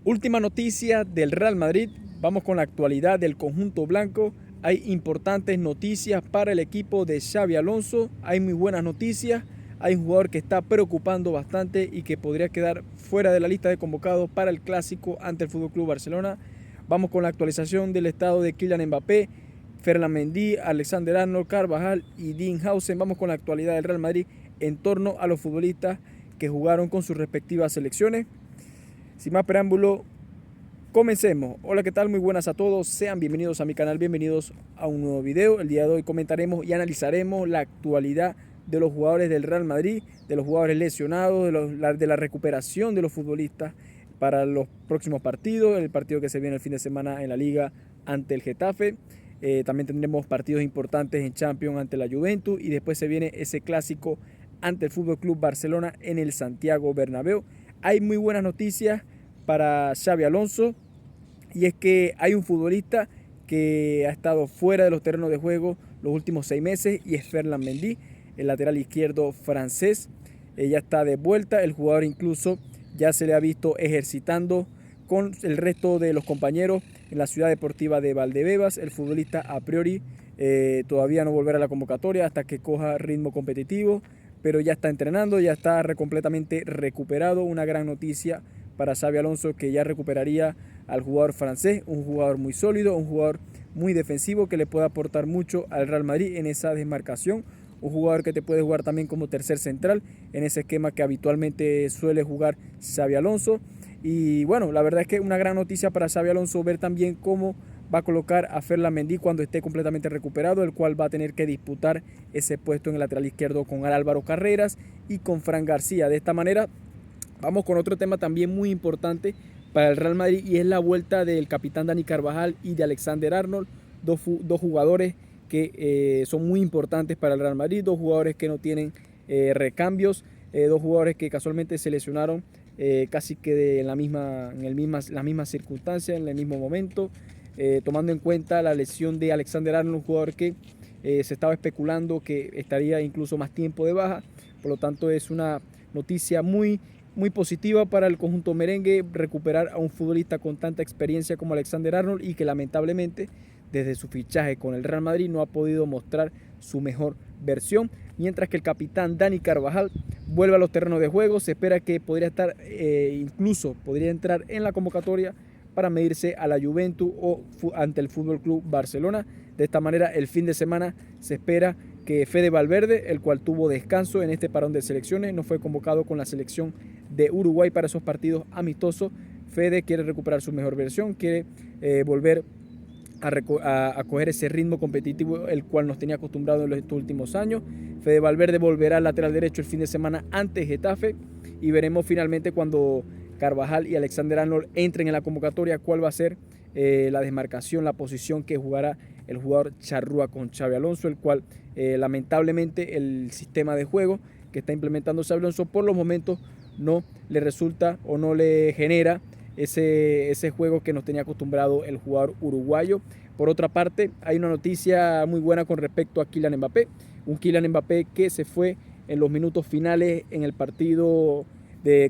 Última noticia del Real Madrid. Vamos con la actualidad del conjunto blanco. Hay importantes noticias para el equipo de Xabi Alonso. Hay muy buenas noticias. Hay un jugador que está preocupando bastante y que podría quedar fuera de la lista de convocados para el clásico ante el FC Barcelona. Vamos con la actualización del estado de Kylian Mbappé, Ferland Mendy, Alexander-Arnold, Carvajal y Dean Howson. Vamos con la actualidad del Real Madrid en torno a los futbolistas que jugaron con sus respectivas selecciones. Sin más preámbulo, comencemos. Hola, ¿qué tal? Muy buenas a todos. Sean bienvenidos a mi canal, bienvenidos a un nuevo video. El día de hoy comentaremos y analizaremos la actualidad de los jugadores del Real Madrid, de los jugadores lesionados, de la recuperación de los futbolistas para los próximos partidos, el partido que se viene el fin de semana en la Liga ante el Getafe. También tendremos partidos importantes en Champions ante la Juventus y después se viene ese clásico ante el FC Barcelona en el Santiago Bernabéu. Hay muy buenas noticias para Xabi Alonso y es que hay un futbolista que ha estado fuera de los terrenos de juego los últimos 6 meses y es Ferland Mendy, el lateral izquierdo francés. Ya está de vuelta, el jugador incluso ya se le ha visto ejercitando con el resto de los compañeros en la ciudad deportiva de Valdebebas. El futbolista a priori todavía no volverá a la convocatoria hasta que coja ritmo competitivo, pero ya está entrenando, ya está completamente recuperado. Una gran noticia para Xabi Alonso, que ya recuperaría al jugador francés, un jugador muy sólido, un jugador muy defensivo que le puede aportar mucho al Real Madrid en esa desmarcación, un jugador que te puede jugar también como tercer central en ese esquema que habitualmente suele jugar Xabi Alonso. Y bueno, la verdad es que una gran noticia para Xabi Alonso ver también cómo va a colocar a Ferland Mendy cuando esté completamente recuperado, el cual va a tener que disputar ese puesto en el lateral izquierdo con Álvaro Carreras y con Fran García. De esta manera vamos con otro tema también muy importante para el Real Madrid y es la vuelta del capitán Dani Carvajal y de Alexander-Arnold, dos jugadores que son muy importantes para el Real Madrid, dos jugadores que no tienen recambios, dos jugadores que casualmente se lesionaron casi que en las mismas circunstancias, en el mismo momento, tomando en cuenta la lesión de Alexander-Arnold, un jugador que se estaba especulando que estaría incluso más tiempo de baja. Por lo tanto, es una noticia muy positiva para el conjunto merengue recuperar a un futbolista con tanta experiencia como Alexander-Arnold y que lamentablemente desde su fichaje con el Real Madrid no ha podido mostrar su mejor versión, mientras que el capitán Dani Carvajal vuelve a los terrenos de juego. Se espera que podría estar, incluso podría entrar en la convocatoria para medirse a la Juventus o ante el FC Barcelona. De esta manera, el fin de semana se espera que Fede Valverde, el cual tuvo descanso en este parón de selecciones, no fue convocado con la selección de Uruguay para esos partidos amistosos. Fede quiere recuperar su mejor versión, quiere volver a coger ese ritmo competitivo el cual nos tenía acostumbrado en estos últimos años. Fede Valverde volverá al lateral derecho el fin de semana ante Getafe y veremos finalmente cuando Carvajal y Alexander-Arnold entren en la convocatoria cuál va a ser la desmarcación, la posición que jugará el jugador charrúa con Xabi Alonso, el cual lamentablemente el sistema de juego que está implementando Xabi Alonso por los momentos no le resulta o no le genera ese juego que nos tenía acostumbrado el jugador uruguayo. Por otra parte, hay una noticia muy buena con respecto a Kylian Mbappé, un Kylian Mbappé que se fue en los minutos finales en el partido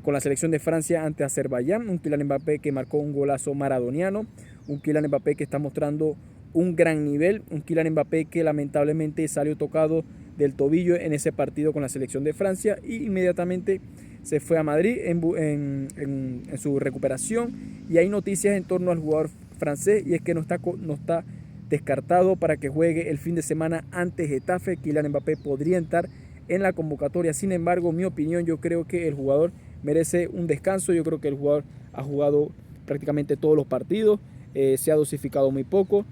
con la selección de Francia ante Azerbaiyán, un Kylian Mbappé que marcó un golazo maradoniano, un Kylian Mbappé que está mostrando un gran nivel, un Kylian Mbappé que lamentablemente salió tocado del tobillo en ese partido con la selección de Francia y inmediatamente se fue a Madrid en su recuperación. Y hay noticias en torno al jugador francés y es que no está descartado para que juegue el fin de semana ante Getafe. Kylian Mbappé podría entrar en la convocatoria. Sin embargo, en mi opinión, yo creo que el jugador merece un descanso. Yo creo que el jugador ha jugado prácticamente todos los partidos, se ha dosificado muy poco.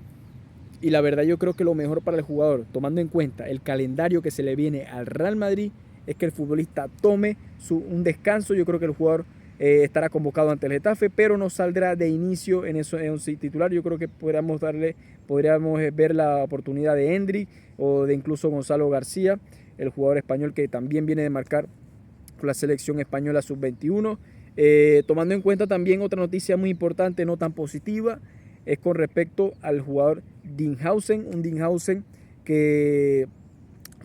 Y la verdad yo creo que lo mejor para el jugador, tomando en cuenta el calendario que se le viene al Real Madrid, es que el futbolista tome un descanso. Yo creo que el jugador estará convocado ante el Getafe, pero no saldrá de inicio en un titular. Yo creo que podríamos ver la oportunidad de Endrick o de incluso Gonzalo García, el jugador español que también viene de marcar con la selección española sub-21. Tomando en cuenta también otra noticia muy importante, no tan positiva, es con respecto al jugador Dean Howson, un Dean Howson que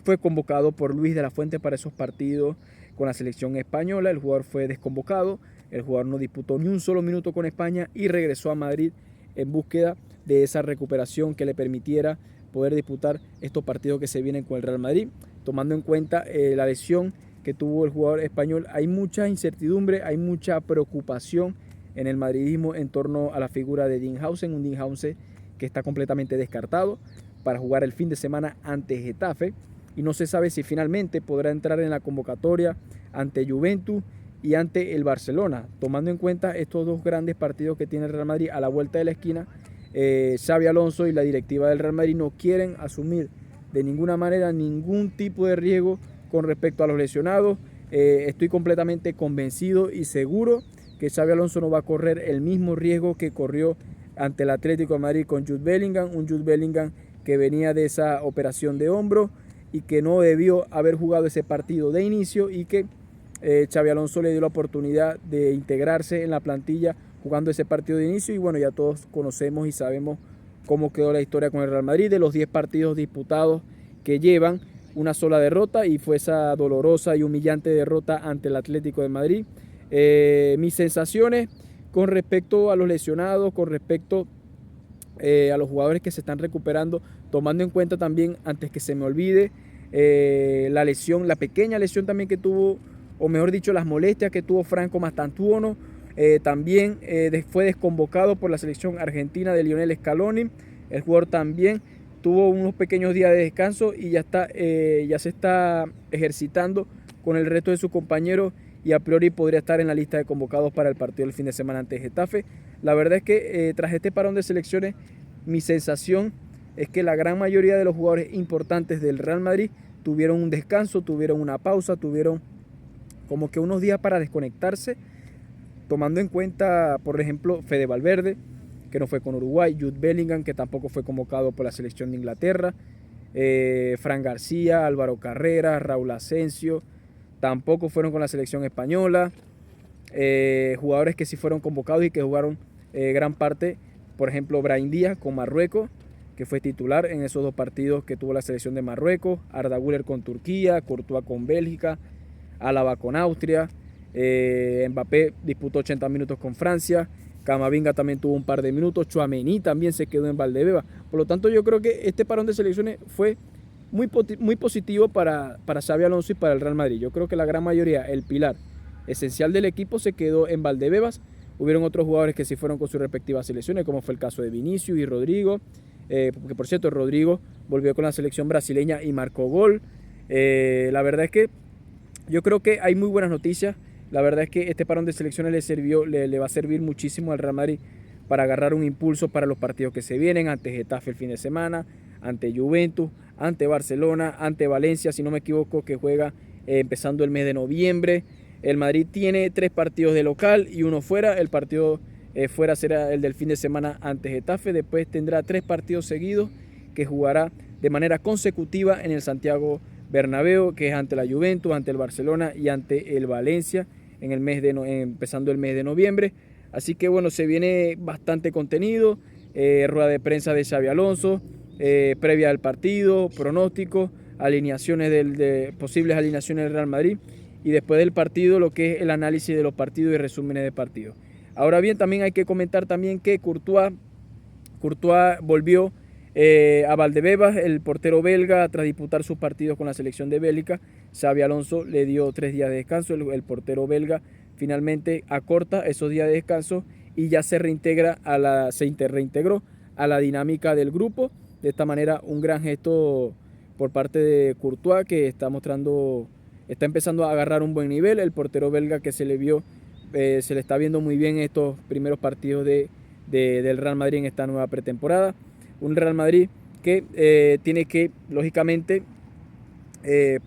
fue convocado por Luis de la Fuente para esos partidos con la selección española. El jugador fue desconvocado, El jugador no disputó ni un solo minuto con España y regresó a Madrid en búsqueda de esa recuperación que le permitiera poder disputar estos partidos que se vienen con el Real Madrid. Tomando en cuenta la lesión que tuvo el jugador español, hay mucha incertidumbre, hay mucha preocupación en el madridismo en torno a la figura de Dinhausen, un Dinhausen que está completamente descartado para jugar el fin de semana ante Getafe y no se sabe si finalmente podrá entrar en la convocatoria ante Juventus y ante el Barcelona. Tomando en cuenta estos dos grandes partidos que tiene el Real Madrid a la vuelta de la esquina, Xabi Alonso y la directiva del Real Madrid no quieren asumir de ninguna manera ningún tipo de riesgo con respecto a los lesionados. Estoy completamente convencido y seguro que Xabi Alonso no va a correr el mismo riesgo que corrió ante el Atlético de Madrid con Jude Bellingham, un Jude Bellingham que venía de esa operación de hombro y que no debió haber jugado ese partido de inicio y que Xabi Alonso le dio la oportunidad de integrarse en la plantilla jugando ese partido de inicio y bueno, ya todos conocemos y sabemos cómo quedó la historia con el Real Madrid. De los 10 partidos disputados que llevan, una sola derrota y fue esa dolorosa y humillante derrota ante el Atlético de Madrid. Mis sensaciones con respecto a los lesionados, con respecto a los jugadores que se están recuperando, tomando en cuenta también, antes que se me olvide, la lesión, la pequeña lesión también que tuvo, o mejor dicho, las molestias que tuvo Franco Mastantuono. También fue desconvocado por la selección argentina de Lionel Scaloni. El jugador también tuvo unos pequeños días de descanso y ya se está ejercitando con el resto de sus compañeros y a priori podría estar en la lista de convocados para el partido del fin de semana ante Getafe. La verdad es que tras este parón de selecciones, mi sensación es que la gran mayoría de los jugadores importantes del Real Madrid tuvieron un descanso, tuvieron una pausa, tuvieron como que unos días para desconectarse, tomando en cuenta, por ejemplo, Fede Valverde, que no fue con Uruguay, Jude Bellingham, que tampoco fue convocado por la selección de Inglaterra, Fran García, Álvaro Carrera, Raúl Asensio, tampoco fueron con la selección española, jugadores que sí fueron convocados y que jugaron gran parte, por ejemplo, Brahim Díaz con Marruecos, que fue titular en esos dos partidos que tuvo la selección de Marruecos, Arda Güler con Turquía, Courtois con Bélgica, Alaba con Austria, Mbappé disputó 80 minutos con Francia, Camavinga también tuvo un par de minutos, Tchouaméni también se quedó en Valdebeba. Por lo tanto, yo creo que este parón de selecciones fue muy positivo para Xabi Alonso y para el Real Madrid. Yo creo que la gran mayoría, el pilar esencial del equipo se quedó en Valdebebas. Hubieron otros jugadores que sí fueron con sus respectivas selecciones, como fue el caso de Vinicius y Rodrigo, porque por cierto Rodrigo volvió con la selección brasileña y marcó gol. La verdad es que yo creo que hay muy buenas noticias. La verdad es que este parón de selecciones le va a servir muchísimo al Real Madrid para agarrar un impulso para los partidos que se vienen, ante Getafe el fin de semana, ante Juventus, ante Barcelona, ante Valencia, si no me equivoco, que juega empezando el mes de noviembre. El Madrid tiene 3 partidos de local y 1 fuera. El partido fuera será el del fin de semana ante Getafe. Después tendrá 3 partidos seguidos que jugará de manera consecutiva en el Santiago Bernabéu, que es ante la Juventus, ante el Barcelona y ante el Valencia en el mes empezando el mes de noviembre. Así que bueno, se viene bastante contenido, rueda de prensa de Xabi Alonso, previa al partido, pronósticos, alineaciones posibles alineaciones del Real Madrid y después del partido lo que es el análisis de los partidos y resúmenes de partidos. Ahora bien, también hay que comentar también que Courtois volvió a Valdebebas, el portero belga, tras disputar sus partidos con la selección de Bélgica. Xabi Alonso le dio 3 días de descanso. El portero belga finalmente acorta esos días de descanso y ya se reintegró a la dinámica del grupo. De esta manera, un gran gesto por parte de Courtois, que está empezando a agarrar un buen nivel. El portero belga que se le está viendo muy bien estos primeros partidos del Real Madrid en esta nueva pretemporada. Un Real Madrid que tiene que, lógicamente,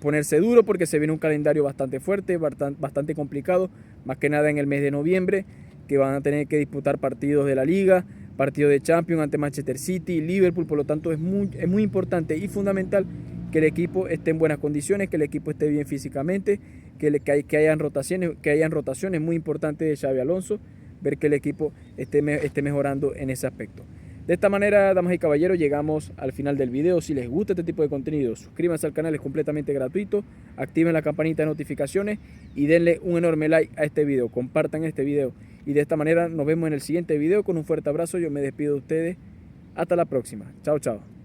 ponerse duro porque se viene un calendario bastante fuerte, bastante complicado, más que nada en el mes de noviembre, que van a tener que disputar partidos de la Liga, partidos de Champions ante Manchester City, Liverpool. Por lo tanto, es muy importante y fundamental que el equipo esté en buenas condiciones, que el equipo esté bien físicamente, que hayan rotaciones. Muy importante de Xabi Alonso, ver que el equipo esté mejorando en ese aspecto. De esta manera, damas y caballeros, llegamos al final del video. Si les gusta este tipo de contenido, suscríbanse al canal, es completamente gratuito. Activen la campanita de notificaciones y denle un enorme like a este video. Compartan este video. Y de esta manera nos vemos en el siguiente video. Con un fuerte abrazo, yo me despido de ustedes. Hasta la próxima. Chao, chao.